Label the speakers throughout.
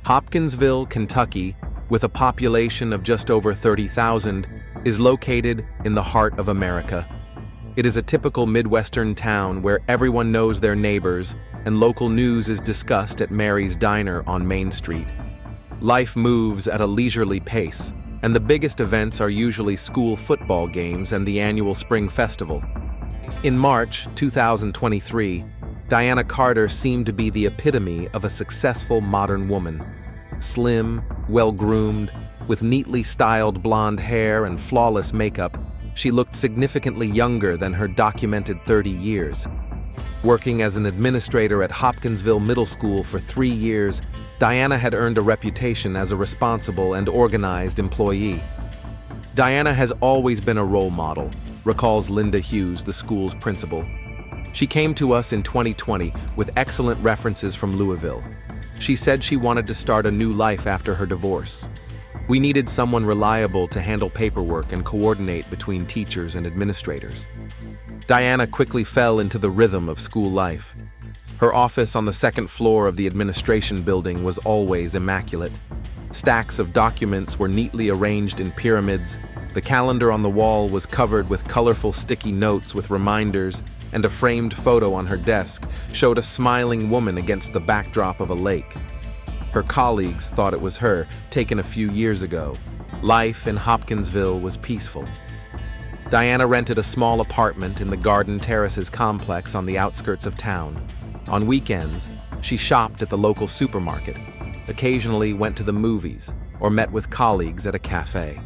Speaker 1: Hopkinsville, Kentucky, with a population of just over 30,000, is located in the heart of America. It is a typical Midwestern town where everyone knows their neighbors and local news is discussed at Mary's Diner on Main Street. Life moves at a leisurely pace, and the biggest events are usually school football games and the annual Spring Festival. In March 2023, Diana Carter seemed to be the epitome of a successful modern woman. Slim, well-groomed, with neatly styled blonde hair and flawless makeup, she looked significantly younger than her documented 30 years. Working as an administrator at Hopkinsville Middle School for 3 years, Diana had earned a reputation as a responsible and organized employee. Diana has always been a role model, recalls Linda Hughes, the school's principal. She came to us in 2020 with excellent references from Louisville. She said she wanted to start a new life after her divorce. We needed someone reliable to handle paperwork and coordinate between teachers and administrators. Diana quickly fell into the rhythm of school life. Her office on the second floor of the administration building was always immaculate. Stacks of documents were neatly arranged in pyramids. The calendar on the wall was covered with colorful sticky notes with reminders, and a framed photo on her desk showed a smiling woman against the backdrop of a lake. Her colleagues thought it was her, taken a few years ago. Life in Hopkinsville was peaceful. Diana rented a small apartment in the Garden Terraces complex on the outskirts of town. On weekends, she shopped at the local supermarket, occasionally went to the movies, or met with colleagues at a cafe.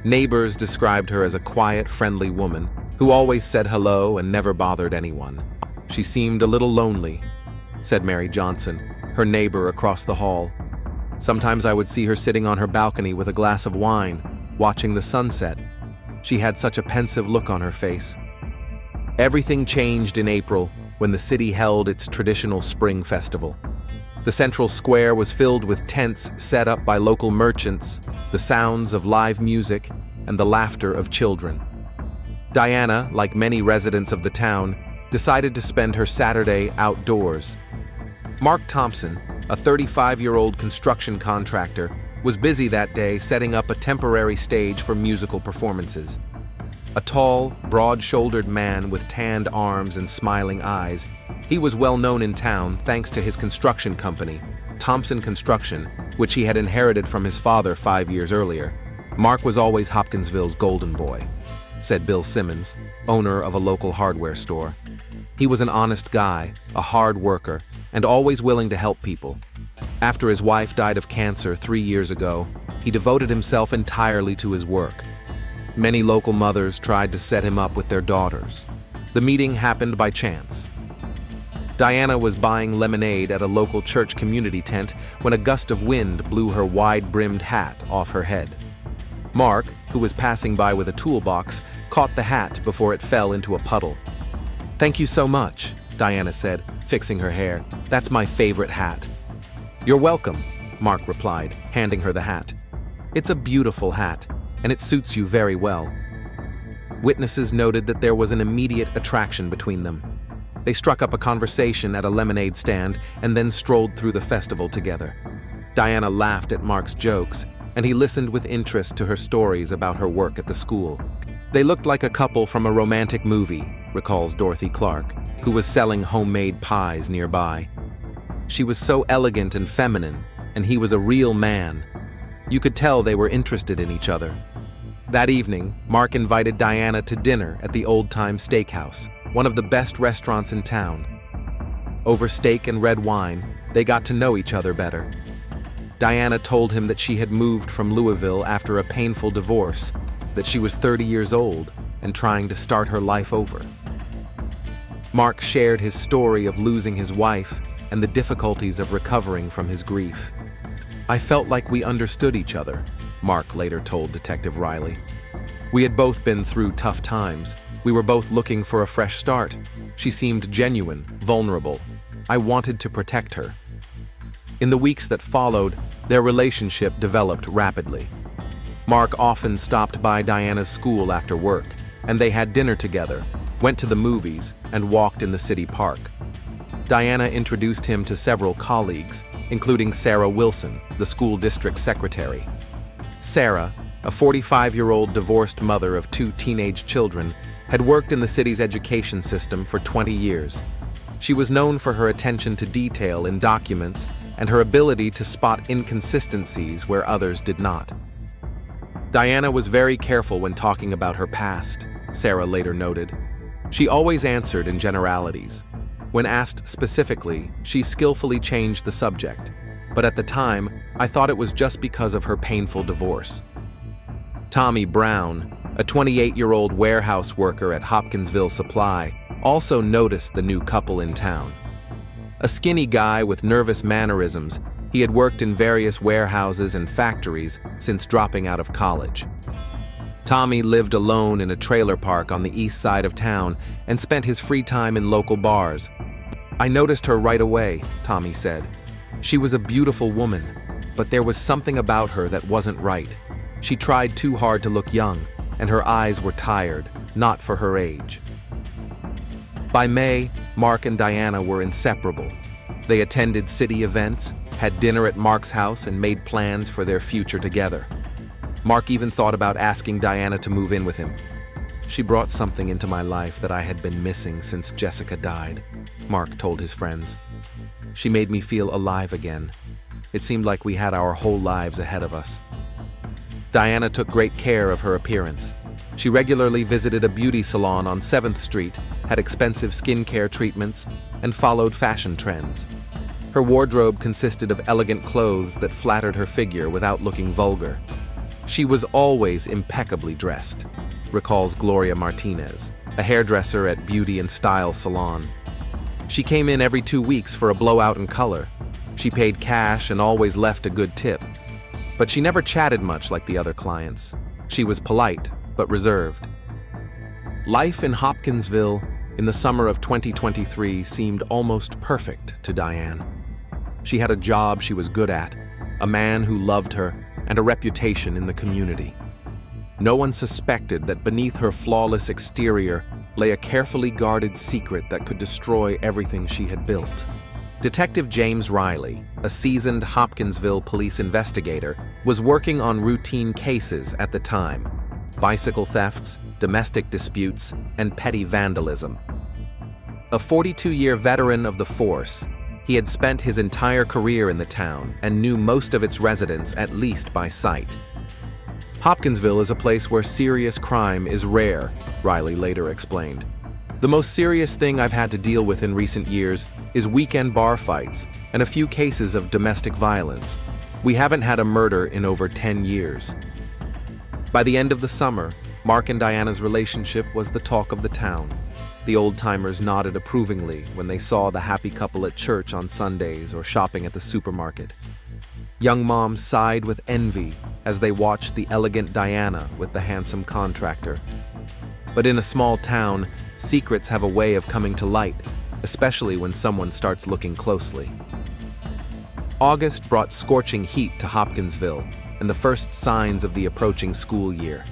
Speaker 1: Neighbors described her as a quiet, friendly woman who always said hello and never bothered anyone. She seemed a little lonely, said Mary Johnson, her neighbor across the hall. Sometimes I would see her sitting on her balcony with a glass of wine, watching the sunset. She had such a pensive look on her face. Everything changed in April when the city held its traditional spring festival. The central square was filled with tents set up by local merchants, the sounds of live music, and the laughter of children. Diana, like many residents of the town, decided to spend her Saturday outdoors. Mark Thompson, a 35-year-old construction contractor, was busy that day setting up a temporary stage for musical performances. A tall, broad-shouldered man with tanned arms and smiling eyes, he was well known in town thanks to his construction company, Thompson Construction, which he had inherited from his father 5 years earlier. Mark was always Hopkinsville's golden boy, said Bill Simmons, owner of a local hardware store. He was an honest guy, a hard worker, and always willing to help people. After his wife died of cancer 3 years ago, he devoted himself entirely to his work. Many local mothers tried to set him up with their daughters. The meeting happened by chance. Diana was buying lemonade at a local church community tent when a gust of wind blew her wide-brimmed hat off her head. Mark, who was passing by with a toolbox, caught the hat before it fell into a puddle. "Thank you so much," Diana said, fixing her hair. "That's my favorite hat." "You're welcome," Mark replied, handing her the hat. "It's a beautiful hat, and it suits you very well." Witnesses noted that there was an immediate attraction between them. They struck up a conversation at a lemonade stand and then strolled through the festival together. Diana laughed at Mark's jokes, and he listened with interest to her stories about her work at the school. "They looked like a couple from a romantic movie," recalls Dorothy Clark, who was selling homemade pies nearby. "She was so elegant and feminine, and he was a real man. You could tell they were interested in each other." That evening, Mark invited Diana to dinner at the Old Time Steakhouse, one of the best restaurants in town. Over steak and red wine, they got to know each other better. Diana told him that she had moved from Louisville after a painful divorce, that she was 30 years old and trying to start her life over. Mark shared his story of losing his wife and the difficulties of recovering from his grief. "I felt like we understood each other," Mark later told Detective Riley. "We had both been through tough times. We were both looking for a fresh start. She seemed genuine, vulnerable. I wanted to protect her." In the weeks that followed, their relationship developed rapidly. Mark often stopped by Diana's school after work, and they had dinner together, went to the movies, and walked in the city park. Diana introduced him to several colleagues, including Sarah Wilson, the school district secretary. Sarah, a 45-year-old divorced mother of 2 teenage children, had worked in the city's education system for 20 years. She was known for her attention to detail in documents and her ability to spot inconsistencies where others did not. Diana was very careful when talking about her past, Sarah later noted. She always answered in generalities. When asked specifically, she skillfully changed the subject, but at the time, I thought it was just because of her painful divorce. Tommy Brown, a 28-year-old warehouse worker at Hopkinsville Supply, also noticed the new couple in town. A skinny guy with nervous mannerisms, he had worked in various warehouses and factories since dropping out of college. Tommy lived alone in a trailer park on the east side of town and spent his free time in local bars. "I noticed her right away," Tommy said. "She was a beautiful woman, but there was something about her that wasn't right. She tried too hard to look young, and her eyes were tired, not for her age." By May, Mark and Diana were inseparable. They attended city events, had dinner at Mark's house, and made plans for their future together. Mark even thought about asking Diana to move in with him. "She brought something into my life that I had been missing since Jessica died," Mark told his friends. "She made me feel alive again. It seemed like we had our whole lives ahead of us." Diana took great care of her appearance. She regularly visited a beauty salon on 7th Street, had expensive skincare treatments, and followed fashion trends. Her wardrobe consisted of elegant clothes that flattered her figure without looking vulgar. "She was always impeccably dressed," recalls Gloria Martinez, a hairdresser at Beauty and Style Salon. "She came in every 2 weeks for a blowout in color. She paid cash and always left a good tip. But she never chatted much like the other clients. She was polite, but reserved." Life in Hopkinsville in the summer of 2023 seemed almost perfect to Diane. She had a job she was good at, a man who loved her, and a reputation in the community. No one suspected that beneath her flawless exterior lay a carefully guarded secret that could destroy everything she had built. Detective James Riley, a seasoned Hopkinsville police investigator, was working on routine cases at the time: bicycle thefts, domestic disputes, and petty vandalism. A 42-year veteran of the force, he had spent his entire career in the town and knew most of its residents at least by sight. "Hopkinsville is a place where serious crime is rare," Riley later explained. "The most serious thing I've had to deal with in recent years is weekend bar fights and a few cases of domestic violence. We haven't had a murder in over 10 years." By the end of the summer, Mark and Diana's relationship was the talk of the town. The old-timers nodded approvingly when they saw the happy couple at church on Sundays or shopping at the supermarket. Young moms sighed with envy as they watched the elegant Diana with the handsome contractor. But in a small town, secrets have a way of coming to light, especially when someone starts looking closely. August brought scorching heat to Hopkinsville and the first signs of the approaching school year.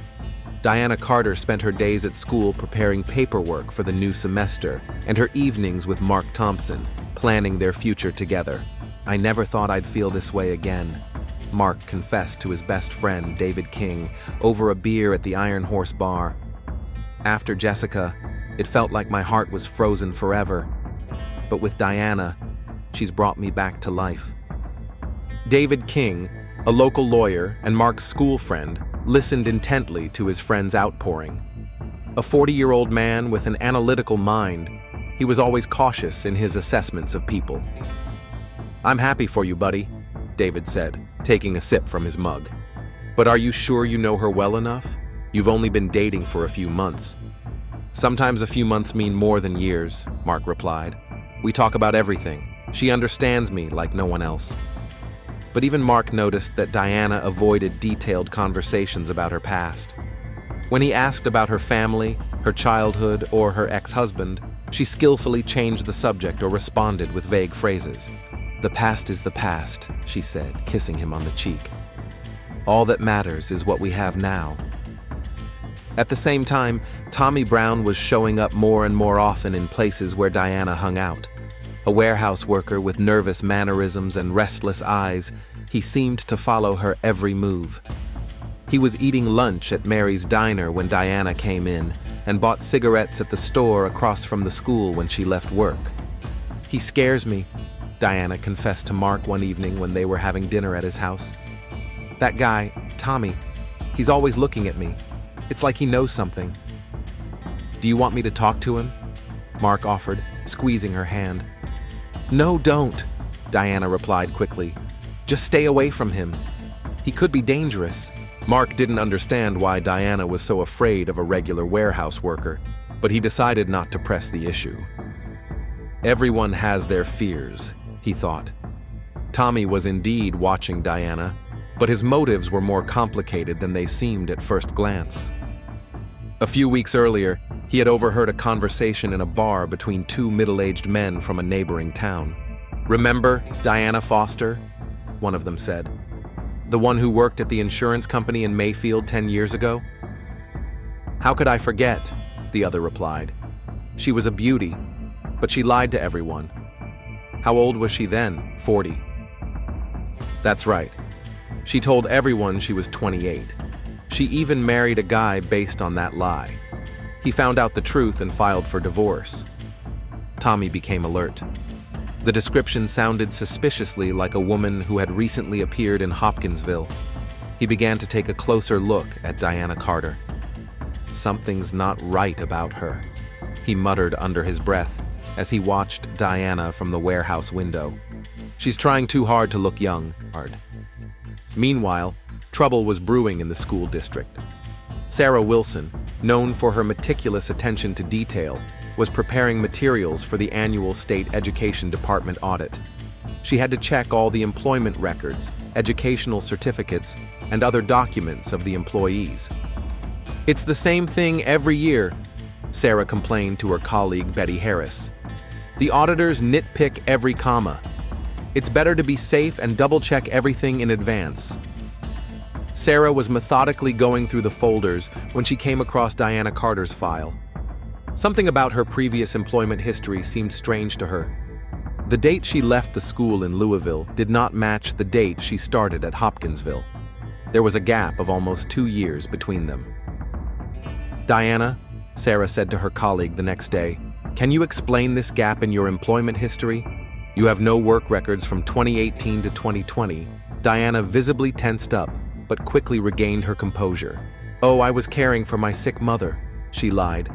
Speaker 1: Diana Carter spent her days at school preparing paperwork for the new semester and her evenings with Mark Thompson, planning their future together. "I never thought I'd feel this way again," Mark confessed to his best friend, David King, over a beer at the Iron Horse Bar. "After Jessica, it felt like my heart was frozen forever. But with Diana, she's brought me back to life." David King, a local lawyer and Mark's school friend, listened intently to his friend's outpouring. A 40-year-old man with an analytical mind, he was always cautious in his assessments of people. "I'm happy for you, buddy," David said, taking a sip from his mug. "But are you sure you know her well enough? You've only been dating for a few months." "Sometimes a few months mean more than years," Mark replied. "We talk about everything. She understands me like no one else." But even Mark noticed that Diana avoided detailed conversations about her past. When he asked about her family, her childhood, or her ex-husband, she skillfully changed the subject or responded with vague phrases. "The past is the past," she said, kissing him on the cheek. "All that matters is what we have now." At the same time, Tommy Brown was showing up more and more often in places where Diana hung out. A warehouse worker with nervous mannerisms and restless eyes, he seemed to follow her every move. He was eating lunch at Mary's diner when Diana came in and bought cigarettes at the store across from the school when she left work. "He scares me," Diana confessed to Mark one evening when they were having dinner at his house. "That guy, Tommy, he's always looking at me. It's like he knows something." "Do you want me to talk to him?" Mark offered, squeezing her hand. "No, don't," Diana replied quickly. "Just stay away from him. He could be dangerous." Mark didn't understand why Diana was so afraid of a regular warehouse worker, but he decided not to press the issue. Everyone has their fears, he thought. Tommy was indeed watching Diana, but his motives were more complicated than they seemed at first glance. A few weeks earlier, he had overheard a conversation in a bar between two middle-aged men from a neighboring town. "Remember Diana Foster?" one of them said. "The one who worked at the insurance company in Mayfield 10 years ago?" "How could I forget?" the other replied. "She was a beauty, but she lied to everyone." "How old was she then? 40? "That's right. She told everyone she was 28. She even married a guy based on that lie. He found out the truth and filed for divorce." Tommy became alert. The description sounded suspiciously like a woman who had recently appeared in Hopkinsville. He began to take a closer look at Diana Carter. "Something's not right about her," he muttered under his breath as he watched Diana from the warehouse window. "She's trying too hard to look young." Meanwhile, trouble was brewing in the school district. Sarah Wilson, known for her meticulous attention to detail, was preparing materials for the annual state education department audit. She had to check all the employment records, educational certificates, and other documents of the employees. "It's the same thing every year," Sarah complained to her colleague Betty Harris. "The auditors nitpick every comma. It's better to be safe and double-check everything in advance." Sarah was methodically going through the folders when she came across Diana Carter's file. Something about her previous employment history seemed strange to her. The date she left the school in Louisville did not match the date she started at Hopkinsville. There was a gap of almost 2 years between them. "Diana," Sarah said to her colleague the next day, "can you explain this gap in your employment history? You have no work records from 2018 to 2020. Diana visibly tensed up, but quickly regained her composure. "Oh, I was caring for my sick mother," she lied.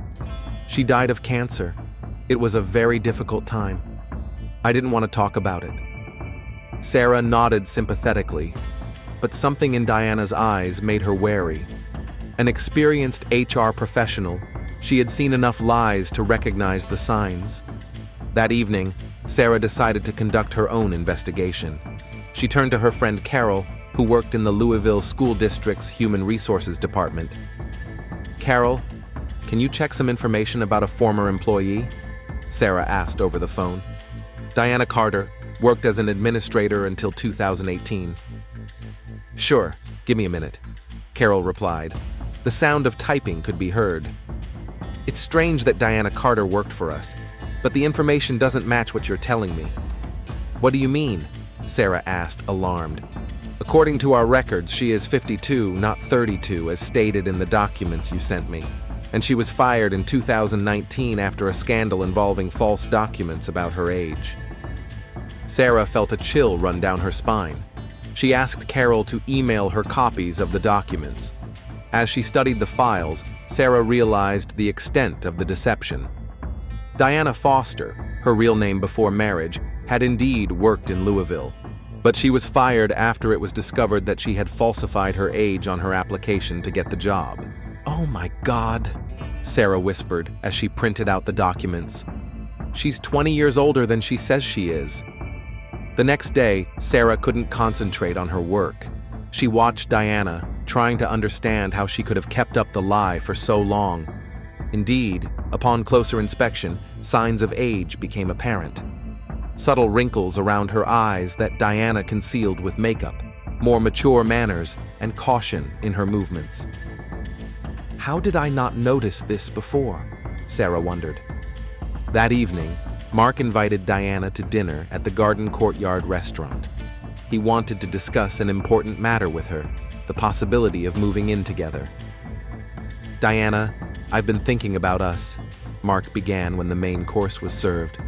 Speaker 1: "She died of cancer. It was a very difficult time. I didn't want to talk about it." Sarah nodded sympathetically, but something in Diana's eyes made her wary. An experienced HR professional, she had seen enough lies to recognize the signs. That evening, Sarah decided to conduct her own investigation. She turned to her friend Carol, who worked in the Louisville School District's Human Resources Department. "Carol, can you check some information about a former employee?" Sarah asked over the phone. "Diana Carter worked as an administrator until 2018. "Sure, give me a minute," Carol replied. The sound of typing could be heard. "It's strange that Diana Carter worked for us, but the information doesn't match what you're telling me." "What do you mean?" Sarah asked, alarmed. "According to our records, she is 52, not 32, as stated in the documents you sent me. And she was fired in 2019 after a scandal involving false documents about her age." Sarah felt a chill run down her spine. She asked Carol to email her copies of the documents. As she studied the files, Sarah realized the extent of the deception. Diana Foster, her real name before marriage, had indeed worked in Louisville, but she was fired after it was discovered that she had falsified her age on her application to get the job. "Oh my God," Sarah whispered as she printed out the documents. "She's 20 years older than she says she is." The next day, Sarah couldn't concentrate on her work. She watched Diana, trying to understand how she could have kept up the lie for so long. Indeed, upon closer inspection, signs of age became apparent. Subtle wrinkles around her eyes that Diana concealed with makeup, more mature manners, and caution in her movements. "How did I not notice this before?" Sarah wondered. That evening, Mark invited Diana to dinner at the Garden Courtyard restaurant. He wanted to discuss an important matter with her, the possibility of moving in together. "Diana, I've been thinking about us," Mark began when the main course was served.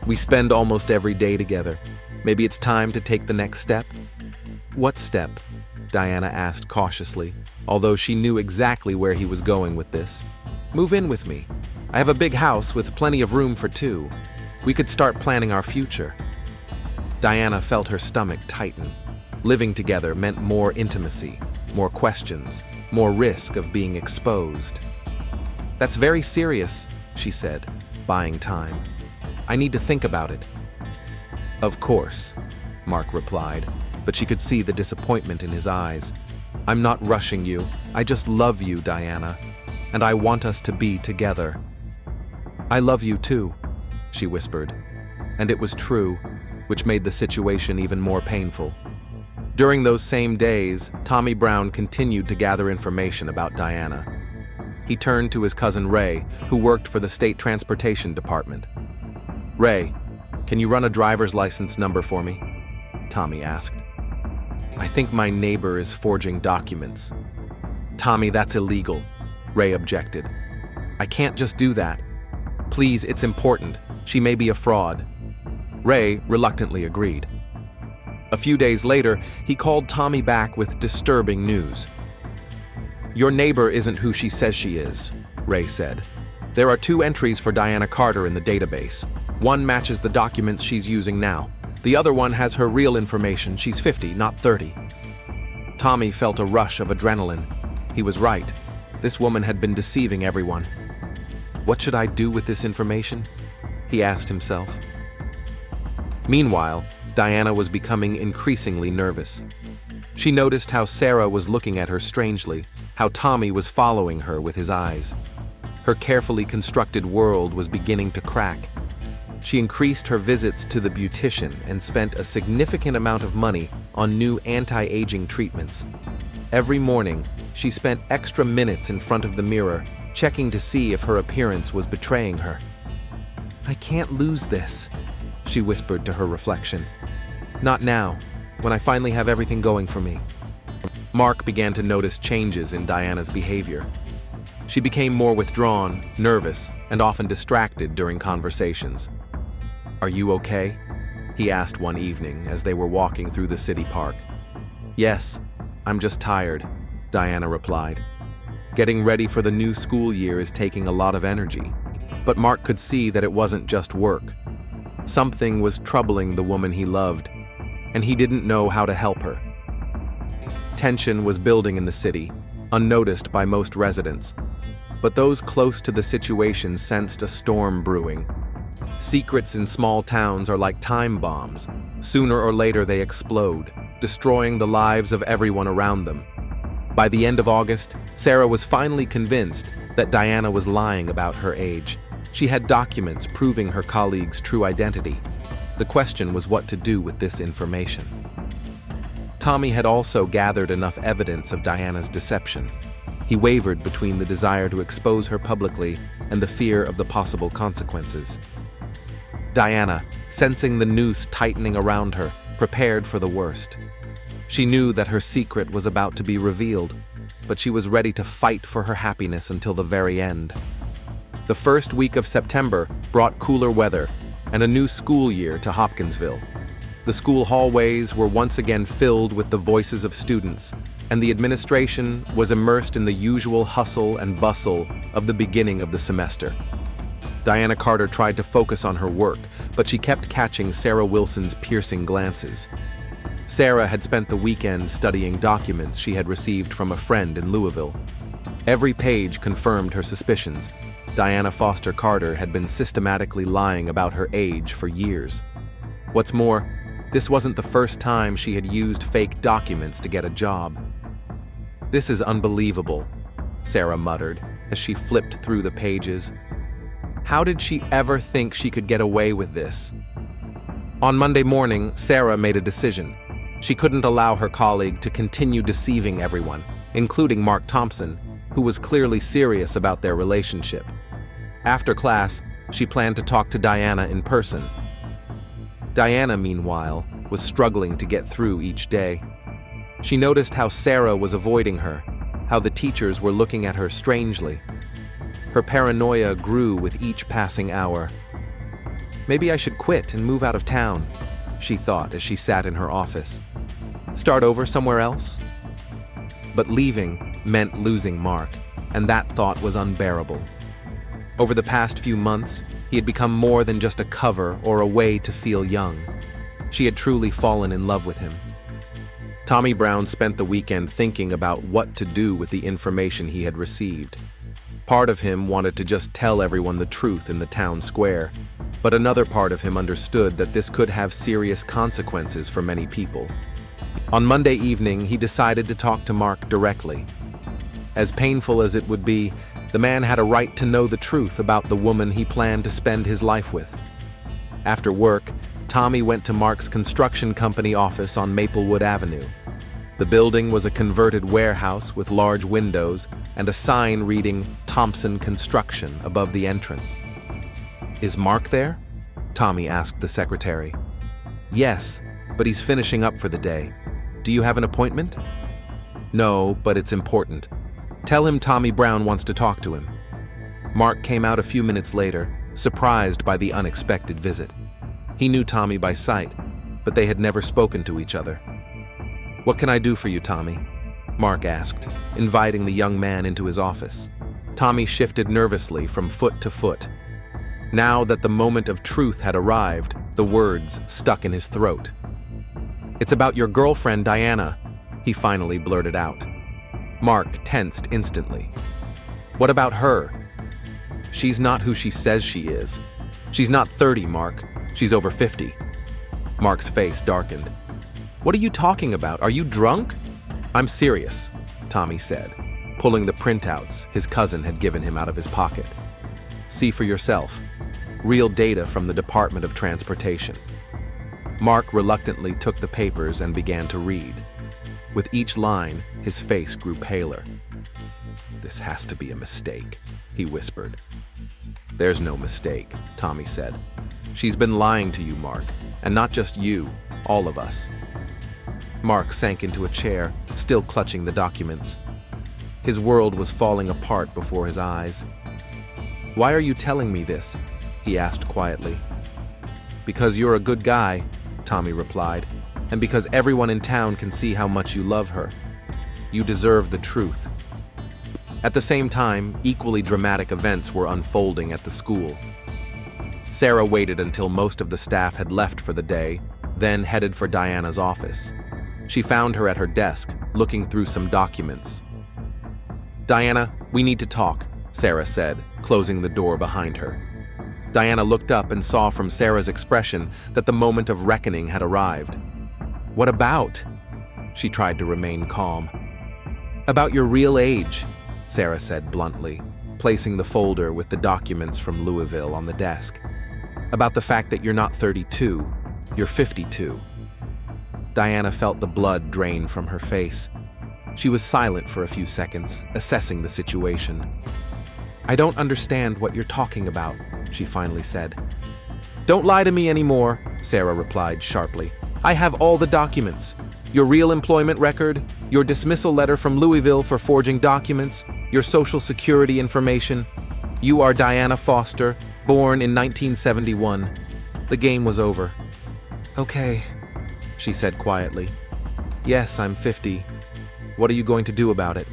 Speaker 1: "We spend almost every day together. Maybe it's time to take the next step?" "What step?" Diana asked cautiously, although she knew exactly where he was going with this. "Move in with me. I have a big house with plenty of room for two. We could start planning our future." Diana felt her stomach tighten. Living together meant more intimacy, more questions, more risk of being exposed. "That's very serious," she said, buying time. "I need to think about it." "Of course," Mark replied, but she could see the disappointment in his eyes. "I'm not rushing you. I just love you, Diana, and I want us to be together." "I love you too," she whispered, and it was true, which made the situation even more painful. During those same days, Tommy Brown continued to gather information about Diana. He turned to his cousin Ray, who worked for the state transportation department. "Ray, can you run a driver's license number for me?" Tommy asked. "I think my neighbor is forging documents." "Tommy, that's illegal," Ray objected. "I can't just do that. Please, it's important. She may be a fraud." Ray reluctantly agreed. A few days later, he called Tommy back with disturbing news. "Your neighbor isn't who she says she is," Ray said. "There are 2 entries for Diana Carter in the database. One matches the documents she's using now. The other one has her real information. She's 50, not 30. Tommy felt a rush of adrenaline. He was right. This woman had been deceiving everyone. "What should I do with this information?" he asked himself. Meanwhile, Diana was becoming increasingly nervous. She noticed how Sarah was looking at her strangely, how Tommy was following her with his eyes. Her carefully constructed world was beginning to crack. She increased her visits to the beautician and spent a significant amount of money on new anti-aging treatments. Every morning, she spent extra minutes in front of the mirror, checking to see if her appearance was betraying her. "I can't lose this," she whispered to her reflection. "Not now, when I finally have everything going for me." Mark began to notice changes in Diana's behavior. She became more withdrawn, nervous, and often distracted during conversations. "Are you okay?" he asked one evening as they were walking through the city park. "Yes, I'm just tired," Diana replied. Getting ready for the new school year is taking a lot of energy, but Mark could see that it wasn't just work. Something was troubling the woman he loved, and he didn't know how to help her. Tension was building in the city, unnoticed by most residents, but those close to the situation sensed a storm brewing. Secrets in small towns are like time bombs. Sooner or later they explode, destroying the lives of everyone around them. By the end of August, Sarah was finally convinced that Diana was lying about her age. She had documents proving her colleague's true identity. The question was what to do with this information. Tommy had also gathered enough evidence of Diana's deception. He wavered between the desire to expose her publicly and the fear of the possible consequences. Diana, sensing the noose tightening around her, prepared for the worst. She knew that her secret was about to be revealed, but she was ready to fight for her happiness until the very end. The first week of September brought cooler weather and a new school year to Hopkinsville. The school hallways were once again filled with the voices of students, and the administration was immersed in the usual hustle and bustle of the beginning of the semester. Diana Carter tried to focus on her work, but she kept catching Sarah Wilson's piercing glances. Sarah had spent the weekend studying documents she had received from a friend in Louisville. Every page confirmed her suspicions. Diana Foster Carter had been systematically lying about her age for years. What's more, this wasn't the first time she had used fake documents to get a job. "This is unbelievable," Sarah muttered as she flipped through the pages. How did she ever think she could get away with this? On Monday morning, Sarah made a decision. She couldn't allow her colleague to continue deceiving everyone, including Mark Thompson, who was clearly serious about their relationship. After class, She planned to talk to Diana in person. Diana, meanwhile, was struggling to get through each day. She noticed how Sarah was avoiding her, how the teachers were looking at her strangely. Her paranoia grew with each passing hour. Maybe I should quit and move out of town, she thought as she sat in her office. Start over somewhere else? But leaving meant losing Mark, and that thought was unbearable. Over the past few months, he had become more than just a cover or a way to feel young. She had truly fallen in love with him. Tommy Brown spent the weekend thinking about what to do with the information he had received. Part of him wanted to just tell everyone the truth in the town square, but another part of him understood that this could have serious consequences for many people. On Monday evening, he decided to talk to Mark directly. As painful as it would be, the man had a right to know the truth about the woman he planned to spend his life with. After work, Tommy went to Mark's construction company office on Maplewood Avenue. The building was a converted warehouse with large windows and a sign reading Thompson Construction above the entrance. Is Mark there? Tommy asked the secretary. Yes, but he's finishing up for the day. Do you have an appointment? No, but it's important. Tell him Tommy Brown wants to talk to him. Mark came out a few minutes later, surprised by the unexpected visit. He knew Tommy by sight, but they had never spoken to each other. What can I do for you, Tommy? Mark asked, inviting the young man into his office. Tommy shifted nervously from foot to foot. Now that the moment of truth had arrived, the words stuck in his throat. It's about your girlfriend, Diana, he finally blurted out. Mark tensed instantly. What about her? She's not who she says she is. She's not 30, Mark. She's over 50. Mark's face darkened. What are you talking about? Are you drunk? I'm serious, Tommy said, pulling the printouts his cousin had given him out of his pocket. See for yourself. Real data from the Department of Transportation. Mark reluctantly took the papers and began to read. With each line, his face grew paler. This has to be a mistake, he whispered. There's no mistake, Tommy said. She's been lying to you, Mark, and not just you, all of us. Mark sank into a chair, still clutching the documents. His world was falling apart before his eyes. Why are you telling me this? He asked quietly. Because you're a good guy, Tommy replied, and because everyone in town can see how much you love her. You deserve the truth. At the same time, equally dramatic events were unfolding at the school. Sarah waited until most of the staff had left for the day, then headed for Diana's office. She found her at her desk, looking through some documents. Diana, we need to talk, Sarah said, closing the door behind her. Diana looked up and saw from Sarah's expression that the moment of reckoning had arrived. What about? She tried to remain calm. About your real age, Sarah said bluntly, placing the folder with the documents from Louisville on the desk. About the fact that you're not 32, you're 52. Diana felt the blood drain from her face. She was silent for a few seconds, assessing the situation. I don't understand what you're talking about, she finally said. Don't lie to me anymore, Sarah replied sharply. I have all the documents. Your real employment record, your dismissal letter from Louisville for forging documents, your social security information. You are Diana Foster, born in 1971. The game was over. Okay, she said quietly. Yes, I'm 50. What are you going to do about it?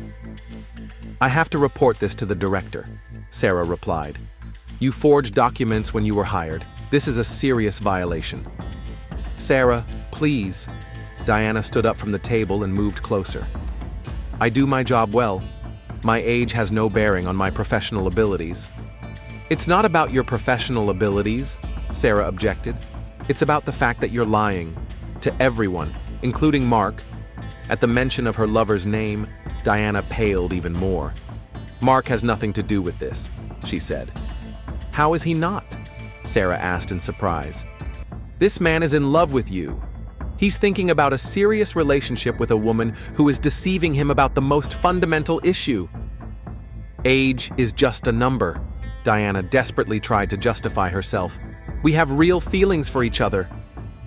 Speaker 1: I have to report this to the director, Sarah replied. You forged documents when you were hired. This is a serious violation. Sarah, please. Diana stood up from the table and moved closer. I do my job well. My age has no bearing on my professional abilities. It's not about your professional abilities, Sarah objected. It's about the fact that you're lying. To everyone, including Mark. At the mention of her lover's name, Diana paled even more. Mark has nothing to do with this, she said. How is he not? Sarah asked in surprise. This man is in love with you. He's thinking about a serious relationship with a woman who is deceiving him about the most fundamental issue. Age is just a number, Diana desperately tried to justify herself. "We have real feelings for each other."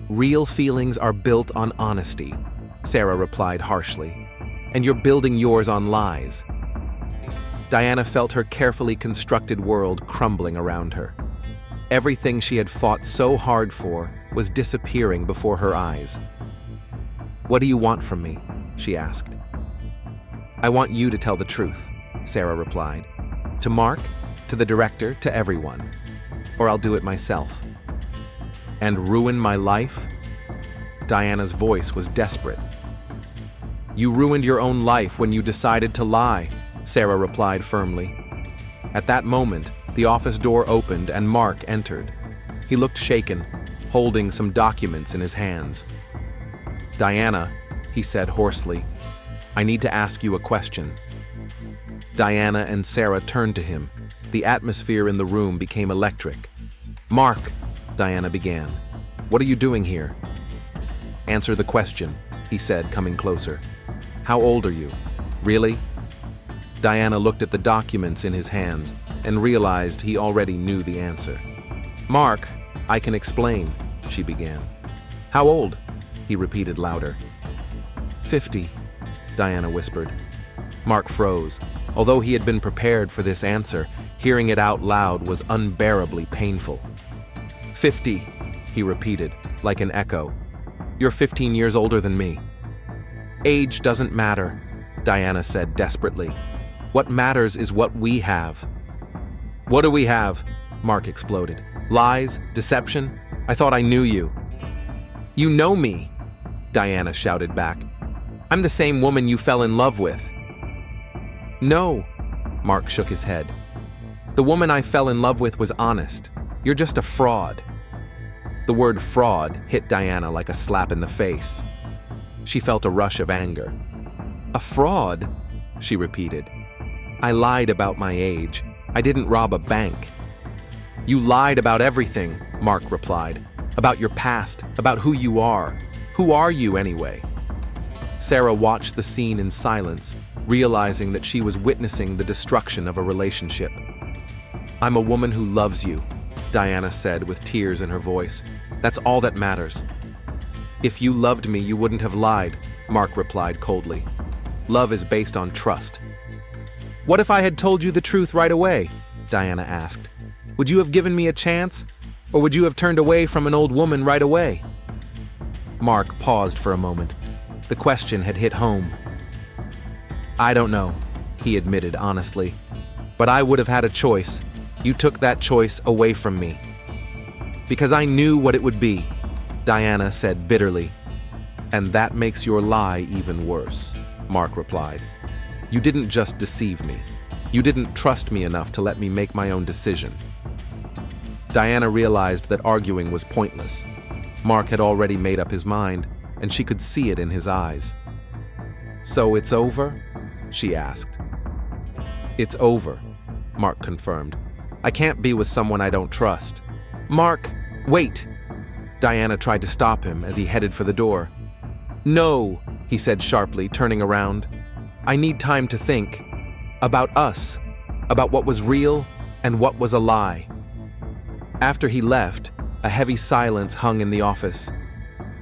Speaker 1: "Real feelings are built on honesty," Sarah replied harshly. "And you're building yours on lies." Diana felt her carefully constructed world crumbling around her. Everything she had fought so hard for was disappearing before her eyes. "What do you want from me?" she asked. "I want you to tell the truth," Sarah replied. "To Mark, to the director, to everyone. Or I'll do it myself." "And ruin my life?" Diana's voice was desperate. "You ruined your own life when you decided to lie," Sarah replied firmly. At that moment, the office door opened and Mark entered. He looked shaken, holding some documents in his hands. "Diana," he said hoarsely, "I need to ask you a question." Diana and Sarah turned to him. The atmosphere in the room became electric. "Mark," Diana began, "what are you doing here?" "Answer the question," he said, coming closer. "How old are you? Really?" Diana looked at the documents in his hands and realized he already knew the answer. "Mark, I can explain," she began. "How old?" he repeated louder. 50, Diana whispered. Mark froze. Although he had been prepared for this answer, hearing it out loud was unbearably painful. 50, he repeated, like an echo. "You're 15 years older than me." "Age doesn't matter," Diana said desperately. "What matters is what we have." "What do we have?" Mark exploded. "Lies? Deception? I thought I knew you." "You know me," Diana shouted back. "I'm the same woman you fell in love with." "No," Mark shook his head. "The woman I fell in love with was honest. You're just a fraud." The word fraud hit Diana like a slap in the face. She felt a rush of anger. "A fraud?" she repeated. "I lied about my age. I didn't rob a bank." "You lied about everything," Mark replied. "About your past, about who you are. Who are you anyway?" Sarah watched the scene in silence, realizing that she was witnessing the destruction of a relationship. "I'm a woman who loves you," Diana said with tears in her voice. "That's all that matters." "If you loved me, you wouldn't have lied," Mark replied coldly. "Love is based on trust." "What if I had told you the truth right away?" Diana asked. "Would you have given me a chance? Or would you have turned away from an old woman right away?" Mark paused for a moment. The question had hit home. "I don't know," he admitted honestly. "But I would have had a choice. You took that choice away from me." "Because I knew what it would be," Diana said bitterly. "And that makes your lie even worse," Mark replied. "You didn't just deceive me. You didn't trust me enough to let me make my own decision." Diana realized that arguing was pointless. Mark had already made up his mind, and she could see it in his eyes. "So it's over?" she asked. "It's over," Mark confirmed. "I can't be with someone I don't trust." "Mark, wait!" Diana tried to stop him as he headed for the door. "No," he said sharply, turning around. "I need time to think. About us. About what was real and what was a lie." After he left, a heavy silence hung in the office.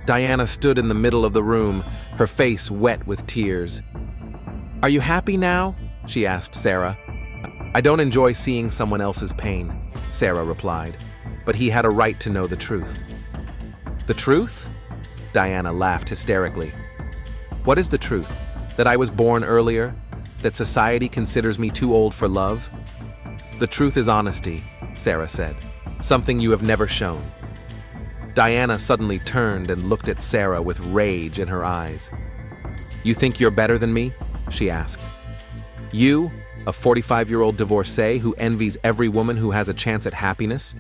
Speaker 1: Diana stood in the middle of the room, her face wet with tears. "Are you happy now?" she asked Sarah. "I don't enjoy seeing someone else's pain," Sarah replied, "but he had a right to know the truth." "The truth?" Diana laughed hysterically. "What is the truth? That I was born earlier? That society considers me too old for love?" "The truth is honesty," Sarah said, "something you have never shown." Diana suddenly turned and looked at Sarah with rage in her eyes. "You think you're better than me?" she asked. "You, a 45-year-old divorcee who envies every woman who has a chance at happiness?"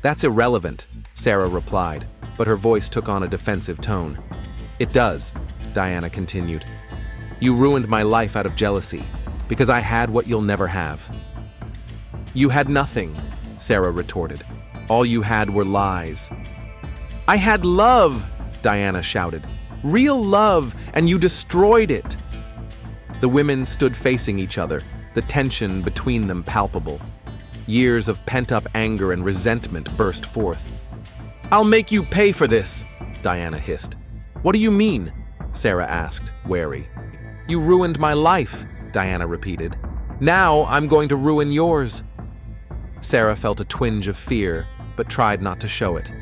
Speaker 1: "That's irrelevant," Sarah replied, but her voice took on a defensive tone. "It does," Diana continued. "You ruined my life out of jealousy, because I had what you'll never have." "You had nothing," Sarah retorted. "All you had were lies." "I had love," Diana shouted. "Real love, and you destroyed it." The women stood facing each other, the tension between them palpable. Years of pent-up anger and resentment burst forth. "I'll make you pay for this," Diana hissed. "What do you mean?" Sarah asked, wary. "You ruined my life," Diana repeated. "Now I'm going to ruin yours." Sarah felt a twinge of fear, but tried not to show it.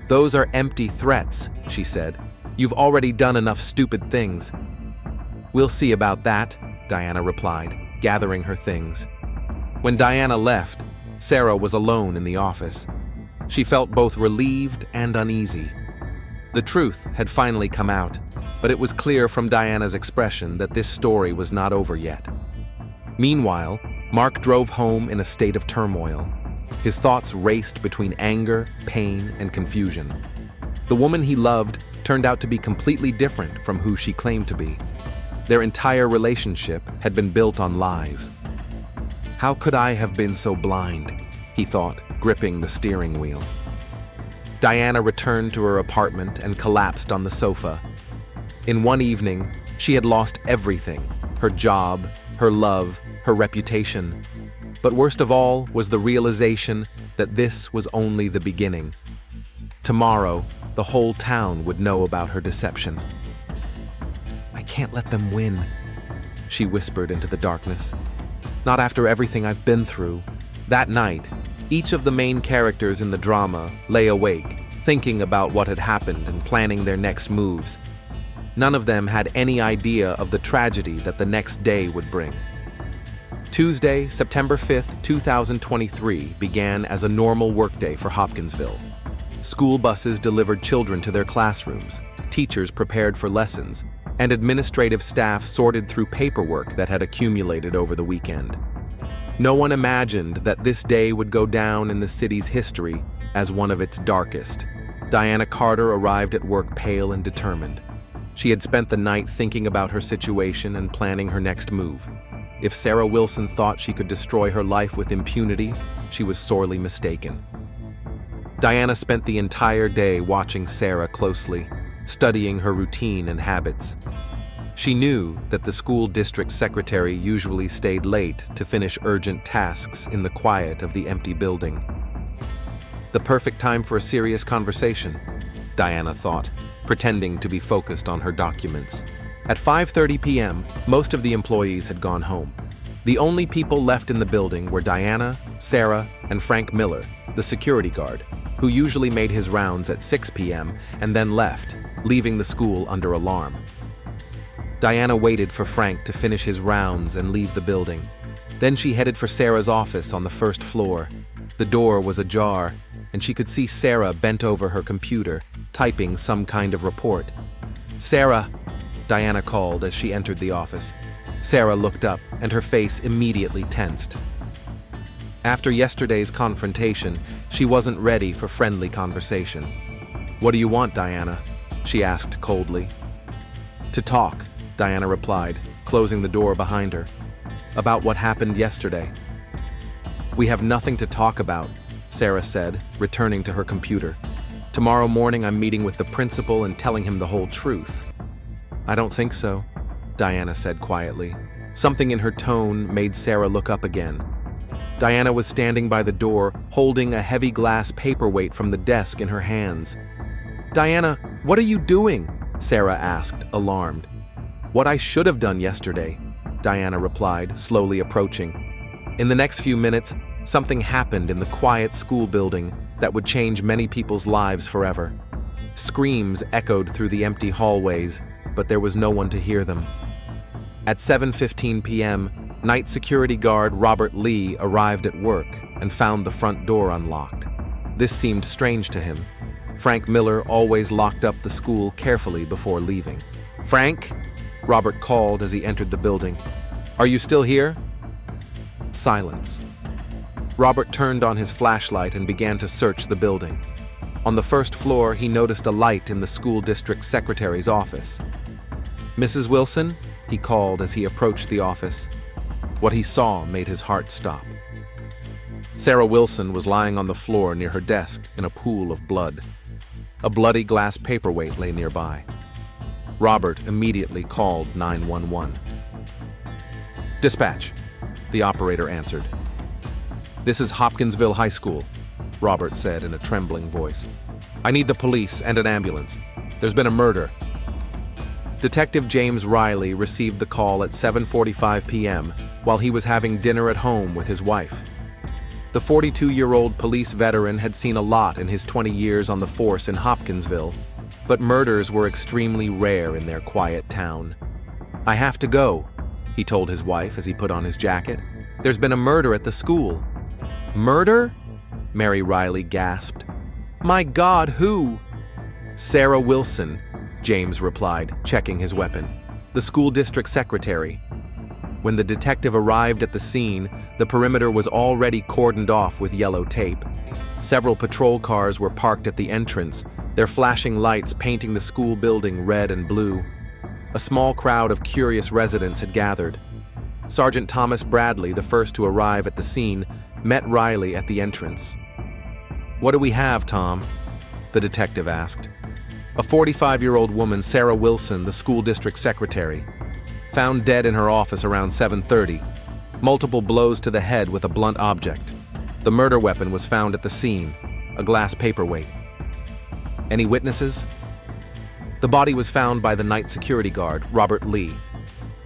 Speaker 1: "Those are empty threats," she said. "You've already done enough stupid things." "We'll see about that," Diana replied, gathering her things. When Diana left, Sarah was alone in the office. She felt both relieved and uneasy. The truth had finally come out, but it was clear from Diana's expression that this story was not over yet. Meanwhile, Mark drove home in a state of turmoil. His thoughts raced between anger, pain, and confusion. The woman he loved turned out to be completely different from who she claimed to be. Their entire relationship had been built on lies. "How could I have been so blind?" he thought, gripping the steering wheel. Diana returned to her apartment and collapsed on the sofa. In one evening, she had lost everything: her job, her love, her reputation. But worst of all was the realization that this was only the beginning. Tomorrow, the whole town would know about her deception. "I can't let them win," she whispered into the darkness. "Not after everything I've been through." That night, each of the main characters in the drama lay awake, thinking about what had happened and planning their next moves. None of them had any idea of the tragedy that the next day would bring. Tuesday, September 5th, 2023 began as a normal workday for Hopkinsville. School buses delivered children to their classrooms, teachers prepared for lessons, and administrative staff sorted through paperwork that had accumulated over the weekend. No one imagined that this day would go down in the city's history as one of its darkest. Diana Carter arrived at work pale and determined. She had spent the night thinking about her situation and planning her next move. If Sarah Wilson thought she could destroy her life with impunity, she was sorely mistaken. Diana spent the entire day watching Sarah closely, studying her routine and habits. She knew that the school district secretary usually stayed late to finish urgent tasks in the quiet of the empty building. The perfect time for a serious conversation, Diana thought, pretending to be focused on her documents. At 5:30 p.m., most of the employees had gone home. The only people left in the building were Diana, Sarah, and Frank Miller, the security guard, who usually made his rounds at 6 p.m. and then left, leaving the school under alarm. Diana waited for Frank to finish his rounds and leave the building. Then she headed for Sarah's office on the first floor. The door was ajar, and she could see Sarah bent over her computer, typing some kind of report. "Sarah," Diana called as she entered the office. Sarah looked up, and her face immediately tensed. After yesterday's confrontation, she wasn't ready for friendly conversation. "What do you want, Diana?" she asked coldly. "To talk," Diana replied, closing the door behind her. "About what happened yesterday." "We have nothing to talk about," Sarah said, returning to her computer. "Tomorrow morning I'm meeting with the principal and telling him the whole truth." "I don't think so," Diana said quietly. Something in her tone made Sarah look up again. Diana was standing by the door, holding a heavy glass paperweight from the desk in her hands. "Diana, what are you doing?" Sarah asked, alarmed. "What I should have done yesterday," Diana replied, slowly approaching. In the next few minutes, something happened in the quiet school building that would change many people's lives forever. Screams echoed through the empty hallways, but there was no one to hear them. At 7:15 p.m., night security guard Robert Lee arrived at work and found the front door unlocked. This seemed strange to him. Frank Miller always locked up the school carefully before leaving. "Frank?" Robert called as he entered the building. "Are you still here?" Silence. Robert turned on his flashlight and began to search the building. On the first floor, he noticed a light in the school district secretary's office. "Mrs. Wilson?" he called as he approached the office. What he saw made his heart stop. Sarah Wilson was lying on the floor near her desk in a pool of blood. A bloody glass paperweight lay nearby. Robert immediately called 911. "Dispatch," the operator answered. "This is Hopkinsville High School," Robert said in a trembling voice. "I need the police and an ambulance. There's been a murder." Detective James Riley received the call at 7:45 p.m. while he was having dinner at home with his wife. The 42-year-old police veteran had seen a lot in his 20 years on the force in Hopkinsville, but murders were extremely rare in their quiet town. "I have to go," he told his wife as he put on his jacket. "There's been a murder at the school." "Murder?" Mary Riley gasped. "My God, who?" "Sarah Wilson," James replied, checking his weapon. "The school district secretary." When the detective arrived at the scene, the perimeter was already cordoned off with yellow tape. Several patrol cars were parked at the entrance, their flashing lights painting the school building red and blue. A small crowd of curious residents had gathered. Sergeant Thomas Bradley, the first to arrive at the scene, met Riley at the entrance. "What do we have, Tom?" the detective asked. "A 45-year-old woman, Sarah Wilson, the school district secretary, found dead in her office around 7:30. Multiple blows to the head with a blunt object. The murder weapon was found at the scene, a glass paperweight." "Any witnesses?" "The body was found by the night security guard, Robert Lee.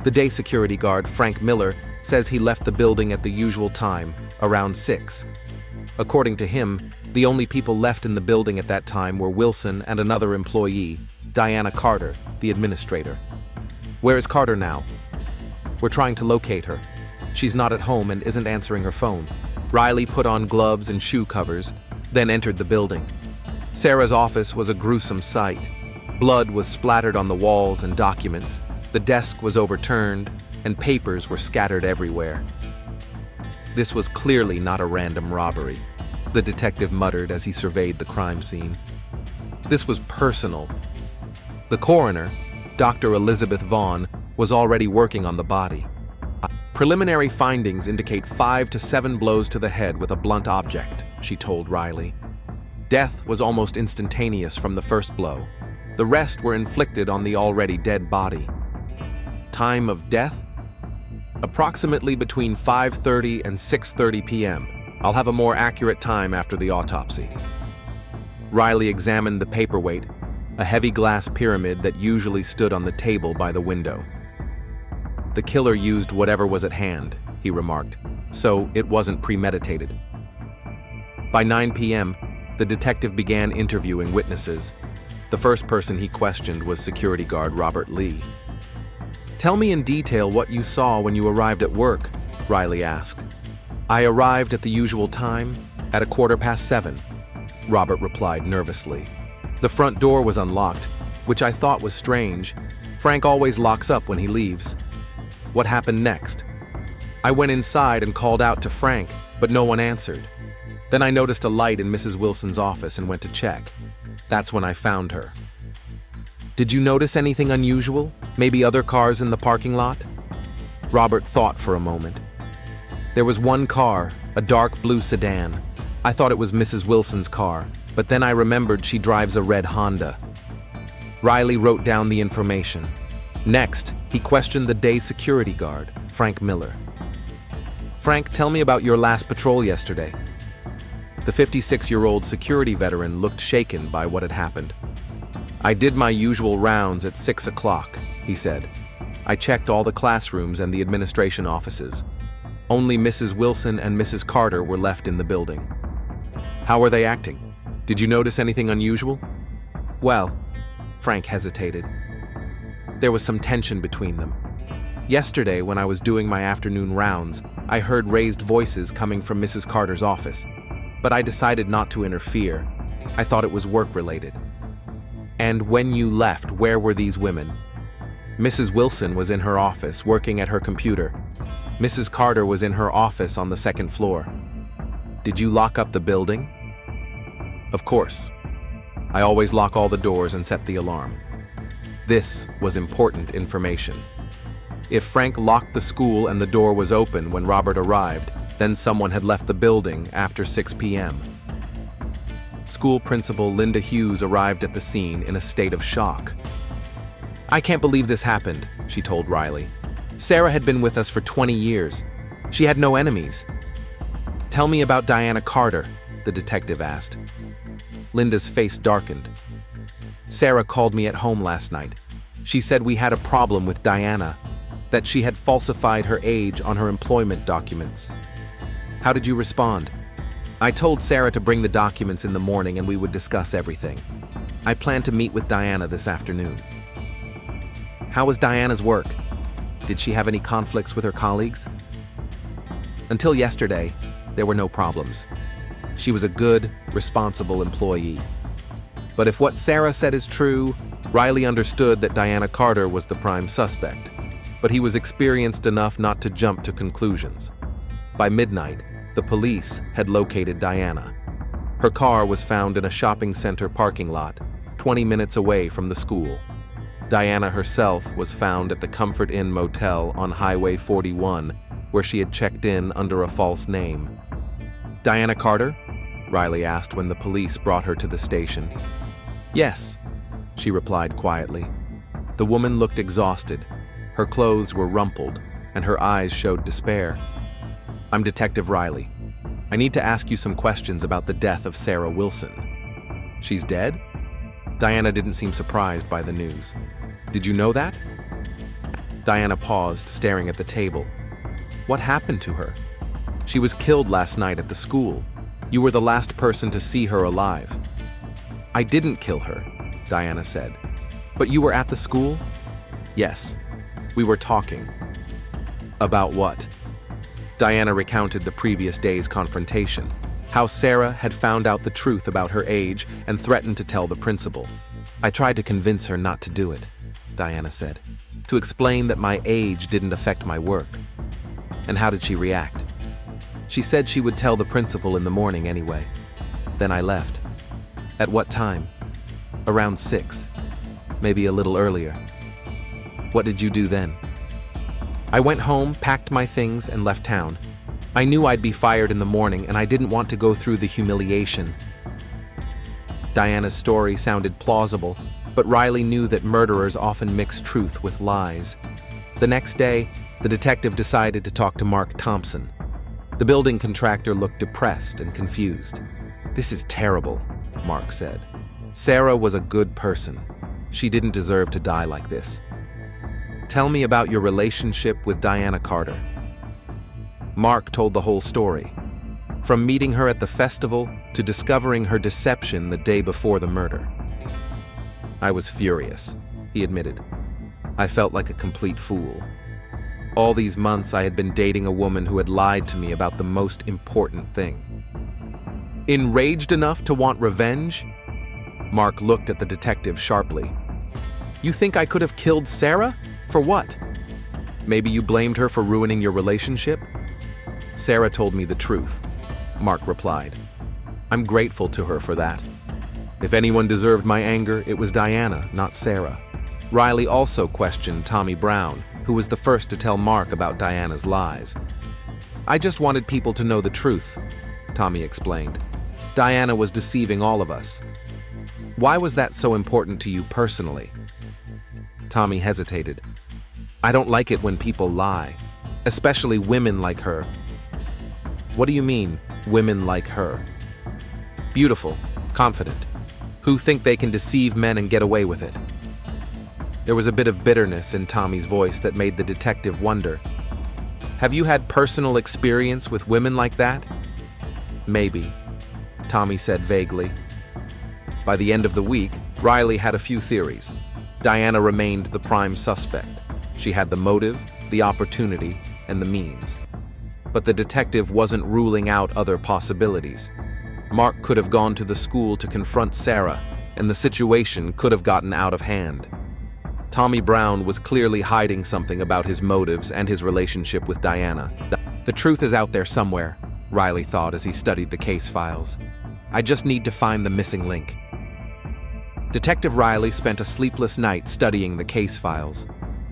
Speaker 1: The day security guard, Frank Miller, says he left the building at the usual time, around 6. According to him, the only people left in the building at that time were Wilson and another employee, Diana Carter, the administrator." "Where is Carter now?" "We're trying to locate her. She's not at home and isn't answering her phone." Riley put on gloves and shoe covers, then entered the building. Sarah's office was a gruesome sight. Blood was splattered on the walls and documents, the desk was overturned, and papers were scattered everywhere. This was clearly not a random robbery, the detective muttered as he surveyed the crime scene. This was personal. The coroner, Dr. Elizabeth Vaughn, was already working on the body. "Preliminary findings indicate 5 to 7 blows to the head with a blunt object," she told Riley. "Death was almost instantaneous from the first blow. The rest were inflicted on the already dead body." "Time of death?" "Approximately between 5:30 and 6:30 p.m. I'll have a more accurate time after the autopsy." Riley examined the paperweight, a heavy glass pyramid that usually stood on the table by the window. "The killer used whatever was at hand," he remarked, "so it wasn't premeditated." By 9 p.m., the detective began interviewing witnesses. The first person he questioned was security guard Robert Lee. "Tell me in detail what you saw when you arrived at work," Riley asked. "I arrived at the usual time, at 7:15, Robert replied nervously. "The front door was unlocked, which I thought was strange. Frank always locks up when he leaves." "What happened next?" "I went inside and called out to Frank, but no one answered. Then I noticed a light in Mrs. Wilson's office and went to check. That's when I found her." "Did you notice anything unusual? Maybe other cars in the parking lot?" Robert thought for a moment. "There was one car, a dark blue sedan. I thought it was Mrs. Wilson's car, but then I remembered she drives a red Honda." Riley wrote down the information. Next, he questioned the day security guard, Frank Miller. "Frank, tell me about your last patrol yesterday." The 56-year-old security veteran looked shaken by what had happened. "I did my usual rounds at 6 o'clock, he said. "I checked all the classrooms and the administration offices. Only Mrs. Wilson and Mrs. Carter were left in the building." "How were they acting? Did you notice anything unusual?" "Well," Frank hesitated. "There was some tension between them. Yesterday, when I was doing my afternoon rounds, I heard raised voices coming from Mrs. Carter's office, but I decided not to interfere. I thought it was work-related." "And when you left, where were these women?" "Mrs. Wilson was in her office, working at her computer. Mrs. Carter was in her office on the second floor." "Did you lock up the building?" "Of course. I always lock all the doors and set the alarm." This was important information. If Frank locked the school and the door was open when Robert arrived, then someone had left the building after 6 p.m. School principal Linda Hughes arrived at the scene in a state of shock. "I can't believe this happened," she told Riley. "Sarah had been with us for 20 years. She had no enemies." Tell me about Diana Carter, the detective asked. Linda's face darkened. Sarah called me at home last night. She said we had a problem with Diana, that she had falsified her age on her employment documents. How did you respond? I told Sarah to bring the documents in the morning and we would discuss everything. I plan to meet with Diana this afternoon. How was Diana's work? Did she have any conflicts with her colleagues? Until yesterday, there were no problems. She was a good, responsible employee. But if what Sarah said is true, Riley understood that Diana Carter was the prime suspect, but he was experienced enough not to jump to conclusions. By midnight, the police had located Diana. Her car was found in a shopping center parking lot, 20 minutes away from the school. Diana herself was found at the Comfort Inn Motel on Highway 41, where she had checked in under a false name. Diana Carter? Riley asked when the police brought her to the station. Yes, she replied quietly. The woman looked exhausted. Her clothes were rumpled, and her eyes showed despair. I'm Detective Riley. I need to ask you some questions about the death of Sarah Wilson. She's dead? Diana didn't seem surprised by the news. Did you know that? Diana paused, staring at the table. What happened to her? She was killed last night at the school. You were the last person to see her alive. I didn't kill her, Diana said. But you were at the school? Yes. We were talking. About what? Diana recounted the previous day's confrontation, how Sarah had found out the truth about her age and threatened to tell the principal. I tried to convince her not to do it, Diana said, to explain that my age didn't affect my work. And how did she react? She said she would tell the principal in the morning anyway. Then I left. At what time? Around 6. Maybe a little earlier. What did you do then? I went home, packed my things, and left town. I knew I'd be fired in the morning, and I didn't want to go through the humiliation. Diana's story sounded plausible, but Riley knew that murderers often mix truth with lies. The next day, the detective decided to talk to Mark Thompson. The building contractor looked depressed and confused. This is terrible, Mark said. Sarah was a good person. She didn't deserve to die like this. Tell me about your relationship with Diana Carter. Mark told the whole story, from meeting her at the festival to discovering her deception the day before the murder. I was furious, he admitted. I felt like a complete fool. All these months I had been dating a woman who had lied to me about the most important thing. Enraged enough to want revenge? Mark looked at the detective sharply. You think I could have killed Sarah? For what? Maybe you blamed her for ruining your relationship? Sarah told me the truth, Mark replied. I'm grateful to her for that. If anyone deserved my anger, it was Diana, not Sarah. Riley also questioned Tommy Brown, who was the first to tell Mark about Diana's lies. I just wanted people to know the truth, Tommy explained. Diana was deceiving all of us. Why was that so important to you personally? Tommy hesitated. I don't like it when people lie, especially women like her. What do you mean, women like her? Beautiful, confident, who think they can deceive men and get away with it. There was a bit of bitterness in Tommy's voice that made the detective wonder. Have you had personal experience with women like that? Maybe, Tommy said vaguely. By the end of the week, Riley had a few theories. Diana remained the prime suspect. She had the motive, the opportunity, and the means. But the detective wasn't ruling out other possibilities. Mark could have gone to the school to confront Sarah, and the situation could have gotten out of hand. Tommy Brown was clearly hiding something about his motives and his relationship with Diana. The truth is out there somewhere, Riley thought as he studied the case files. I just need to find the missing link. Detective Riley spent a sleepless night studying the case files.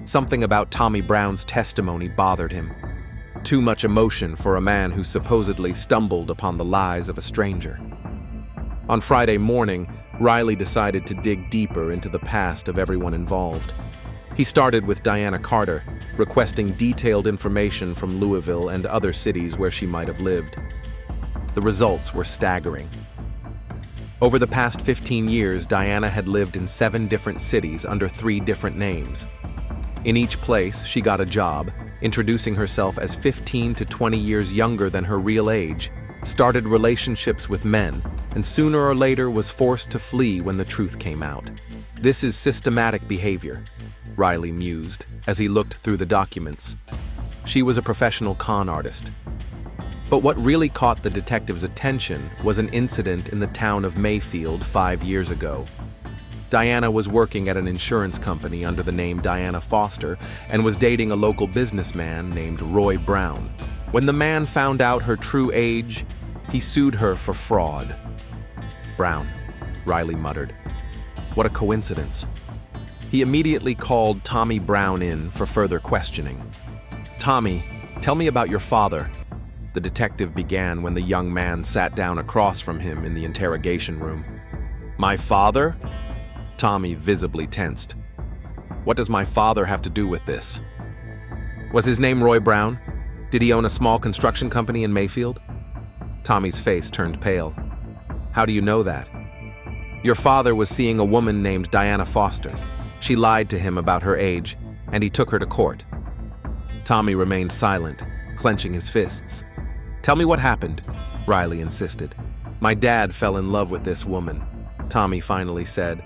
Speaker 1: Something about Tommy Brown's testimony bothered him. Too much emotion for a man who supposedly stumbled upon the lies of a stranger. On Friday morning, Riley decided to dig deeper into the past of everyone involved. He started with Diana Carter, requesting detailed information from Louisville and other cities where she might have lived. The results were staggering. Over the past 15 years, Diana had lived in 7 different cities under 3 different names. In each place, she got a job, introducing herself as 15 to 20 years younger than her real age, started relationships with men, and sooner or later was forced to flee when the truth came out. This is systematic behavior, Riley mused as he looked through the documents. She was a professional con artist. But what really caught the detective's attention was an incident in the town of Mayfield 5 years ago. Diana was working at an insurance company under the name Diana Foster and was dating a local businessman named Roy Brown. When the man found out her true age, he sued her for fraud. Brown, Riley muttered. What a coincidence. He immediately called Tommy Brown in for further questioning. Tommy, tell me about your father. The detective began when the young man sat down across from him in the interrogation room. My father? Tommy visibly tensed. What does my father have to do with this? Was his name Roy Brown? Did he own a small construction company in Mayfield? Tommy's face turned pale. How do you know that? Your father was seeing a woman named Diana Foster. She lied to him about her age, and he took her to court. Tommy remained silent, clenching his fists. Tell me what happened, Riley insisted. My dad fell in love with this woman, Tommy finally said.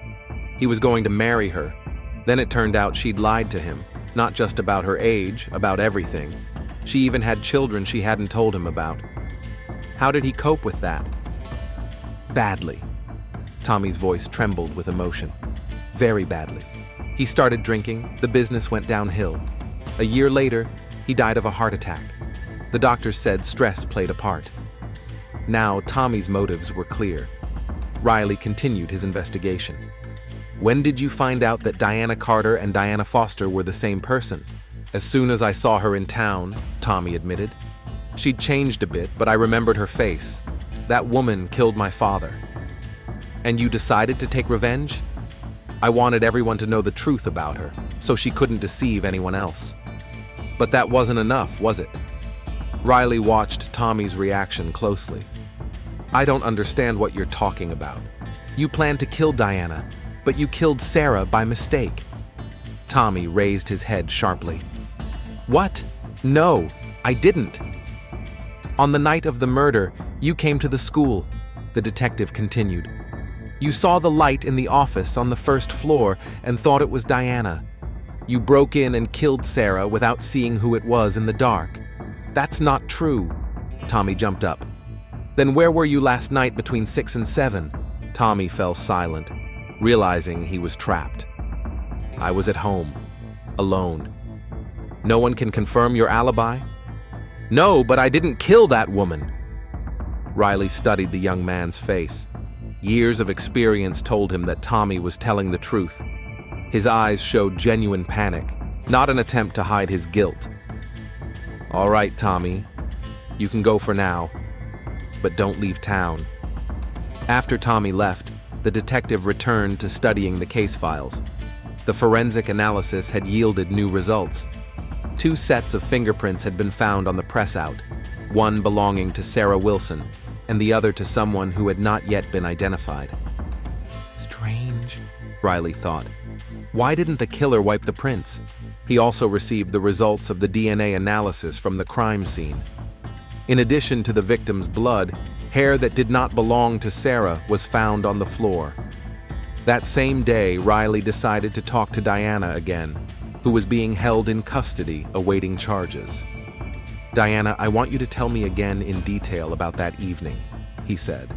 Speaker 1: He was going to marry her. Then it turned out she'd lied to him, not just about her age, about everything. She even had children she hadn't told him about. How did he cope with that? Badly. Tommy's voice trembled with emotion. Very badly. He started drinking, the business went downhill. A year later, he died of a heart attack. The doctors said stress played a part. Now, Tommy's motives were clear. Riley continued his investigation. When did you find out that Diana Carter and Diana Foster were the same person? As soon as I saw her in town, Tommy admitted. She'd changed a bit, but I remembered her face. That woman killed my father. And you decided to take revenge? I wanted everyone to know the truth about her, so she couldn't deceive anyone else. But that wasn't enough, was it? Riley watched Tommy's reaction closely. I don't understand what you're talking about. You planned to kill Diana, but you killed Sarah by mistake. Tommy raised his head sharply. What? No, I didn't. On the night of the murder, you came to the school, the detective continued. You saw the light in the office on the first floor and thought it was Diana. You broke in and killed Sarah without seeing who it was in the dark. That's not true. Tommy jumped up. Then where were you last night between 6 and 7? Tommy fell silent, realizing he was trapped. I was at home, alone. No one can confirm your alibi? No, but I didn't kill that woman. Riley studied the young man's face. Years of experience told him that Tommy was telling the truth. His eyes showed genuine panic, not an attempt to hide his guilt. All right, Tommy, you can go for now, but don't leave town. After Tommy left, the detective returned to studying the case files. The forensic analysis had yielded new results. 2 sets of fingerprints had been found on the press-out, one belonging to Sarah Wilson, and the other to someone who had not yet been identified. Strange, Riley thought. Why didn't the killer wipe the prints? He also received the results of the DNA analysis from the crime scene. In addition to the victim's blood, hair that did not belong to Sarah was found on the floor. That same day, Riley decided to talk to Diana again, who was being held in custody awaiting charges. Diana, I want you to tell me again in detail about that evening, he said.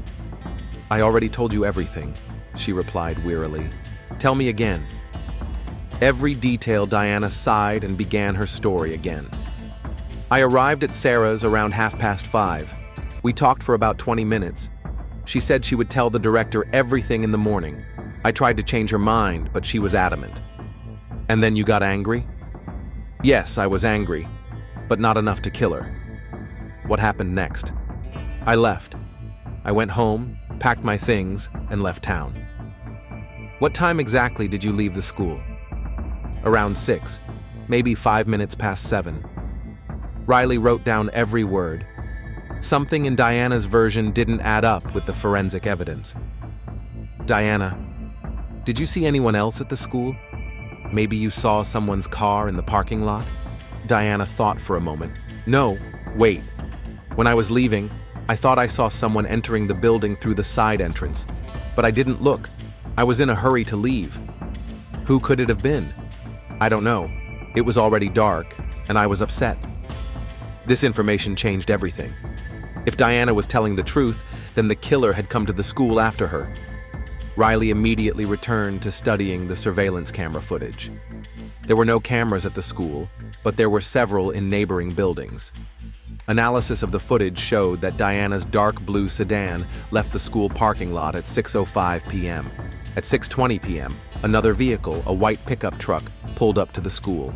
Speaker 1: I already told you everything, she replied wearily. Tell me again. Every detail. Diana sighed and began her story again. I arrived at Sarah's around 5:30. We talked for about 20 minutes. She said she would tell the director everything in the morning. I tried to change her mind, but she was adamant. And then you got angry? Yes, I was angry, but not enough to kill her. What happened next? I left. I went home, packed my things, and left town. What time exactly did you leave the school? Around 6, maybe 5 minutes past 7. Riley wrote down every word. Something in Diana's version didn't add up with the forensic evidence. Diana, did you see anyone else at the school? Maybe you saw someone's car in the parking lot? Diana thought for a moment. No, wait. When I was leaving, I thought I saw someone entering the building through the side entrance, but I didn't look. I was in a hurry to leave. Who could it have been? I don't know. It was already dark, and I was upset. This information changed everything. If Diana was telling the truth, then the killer had come to the school after her. Riley immediately returned to studying the surveillance camera footage. There were no cameras at the school, but there were several in neighboring buildings. Analysis of the footage showed that Diana's dark blue sedan left the school parking lot at 6:05 p.m. At 6:20 p.m., another vehicle, a white pickup truck, pulled up to the school.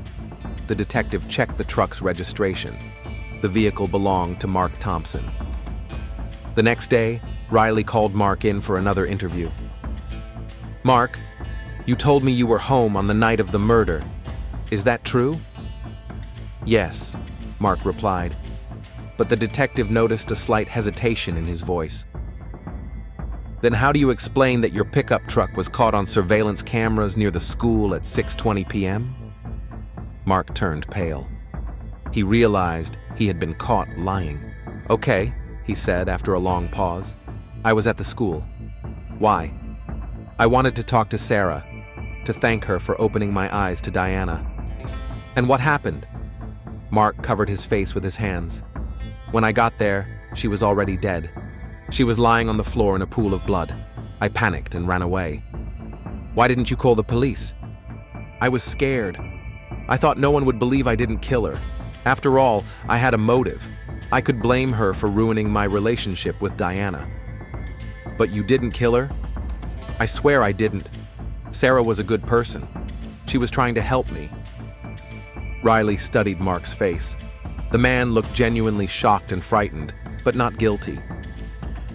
Speaker 1: The detective checked the truck's registration. The vehicle belonged to Mark Thompson. The next day, Riley called Mark in for another interview. Mark, you told me you were home on the night of the murder. Is that true? Yes, Mark replied, but the detective noticed a slight hesitation in his voice. Then how do you explain that your pickup truck was caught on surveillance cameras near the school at 6:20 p.m.? Mark turned pale. He realized he had been caught lying. Okay, he said after a long pause. I was at the school. Why? I wanted to talk to Sarah, to thank her for opening my eyes to Diana. And what happened? Mark covered his face with his hands. When I got there, she was already dead. She was lying on the floor in a pool of blood. I panicked and ran away. Why didn't you call the police? I was scared. I thought no one would believe I didn't kill her. After all, I had a motive. I could blame her for ruining my relationship with Diana. But you didn't kill her? I swear I didn't. Sarah was a good person. She was trying to help me. Riley studied Mark's face. The man looked genuinely shocked and frightened, but not guilty.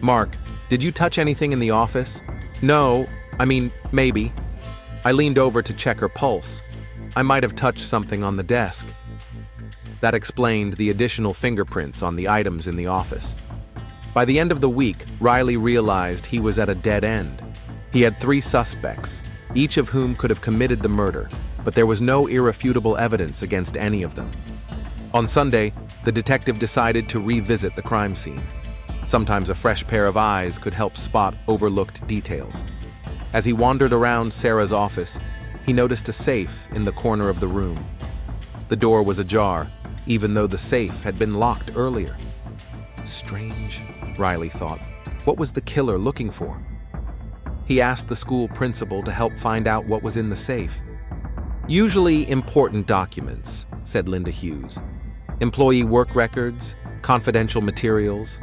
Speaker 1: Mark, did you touch anything in the office? No, maybe. I leaned over to check her pulse. I might have touched something on the desk. That explained the additional fingerprints on the items in the office. By the end of the week, Riley realized he was at a dead end. He had 3 suspects, each of whom could have committed the murder, but there was no irrefutable evidence against any of them. On Sunday, the detective decided to revisit the crime scene. Sometimes a fresh pair of eyes could help spot overlooked details. As he wandered around Sarah's office, he noticed a safe in the corner of the room. The door was ajar, even though the safe had been locked earlier. Strange, Riley thought. What was the killer looking for? He asked the school principal to help find out what was in the safe. Usually important documents, said Linda Hughes. Employee work records, confidential materials.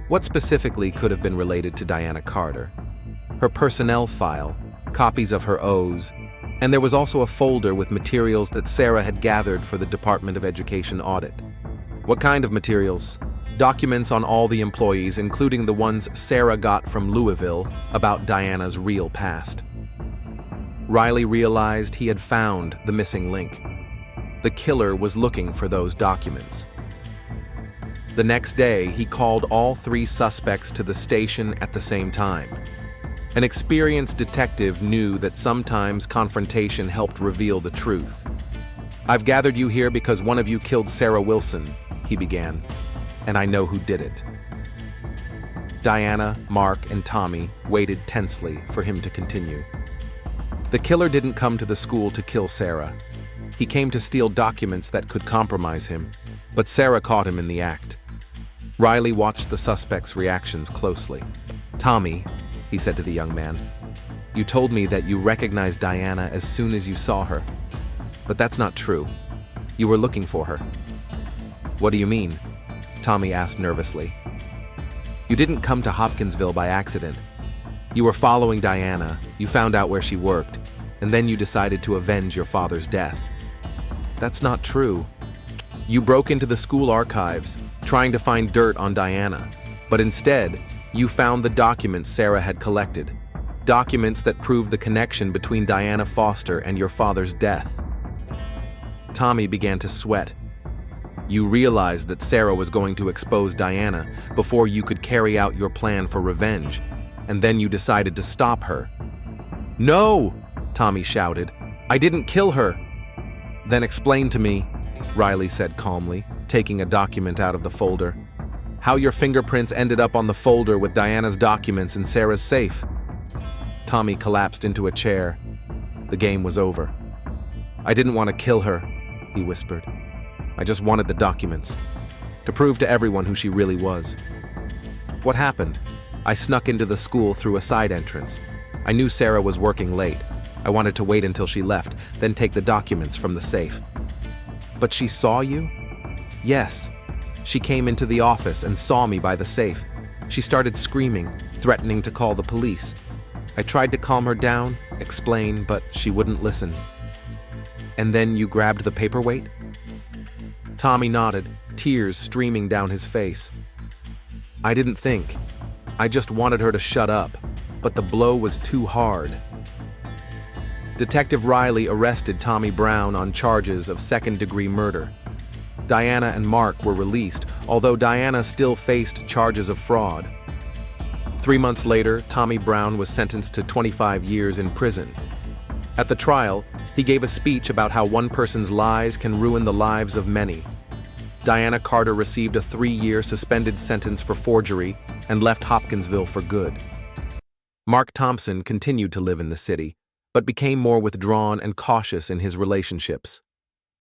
Speaker 1: What specifically could have been related to Diana Carter? Her personnel file, copies of her O's, and there was also a folder with materials that Sarah had gathered for the Department of Education audit. What kind of materials? Documents on all the employees, including the ones Sarah got from Louisville about Diana's real past. Riley realized he had found the missing link. The killer was looking for those documents. The next day, he called all 3 suspects to the station at the same time. An experienced detective knew that sometimes confrontation helped reveal the truth. I've gathered you here because one of you killed Sarah Wilson, he began, and I know who did it. Diana, Mark, and Tommy waited tensely for him to continue. The killer didn't come to the school to kill Sarah. He came to steal documents that could compromise him, but Sarah caught him in the act. Riley watched the suspect's reactions closely. Tommy, he said to the young man, you told me that you recognized Diana as soon as you saw her. But that's not true. You were looking for her. What do you mean? Tommy asked nervously. You didn't come to Hopkinsville by accident. You were following Diana, you found out where she worked, and then you decided to avenge your father's death. That's not true. You broke into the school archives, trying to find dirt on Diana, but instead, you found the documents Sarah had collected. Documents that proved the connection between Diana Foster and your father's death. Tommy began to sweat. You realized that Sarah was going to expose Diana before you could carry out your plan for revenge, and then you decided to stop her. "No!" Tommy shouted. "I didn't kill her." "Then explain to me," Riley said calmly, taking a document out of the folder, "how your fingerprints ended up on the folder with Diana's documents in Sarah's safe." Tommy collapsed into a chair. The game was over. "I didn't want to kill her," he whispered. "I just wanted the documents, to prove to everyone who she really was." "What happened?" "I snuck into the school through a side entrance. I knew Sarah was working late. I wanted to wait until she left, then take the documents from the safe." "But she saw you?" "Yes. She came into the office and saw me by the safe. She started screaming, threatening to call the police. I tried to calm her down, explain, but she wouldn't listen." "And then you grabbed the paperweight?" Tommy nodded, tears streaming down his face. "I didn't think. I just wanted her to shut up, but the blow was too hard." Detective Riley arrested Tommy Brown on charges of second-degree murder. Diana and Mark were released, although Diana still faced charges of fraud. 3 months later, Tommy Brown was sentenced to 25 years in prison. At the trial, he gave a speech about how one person's lies can ruin the lives of many. Diana Carter received a 3-year suspended sentence for forgery and left Hopkinsville for good. Mark Thompson continued to live in the city, but became more withdrawn and cautious in his relationships.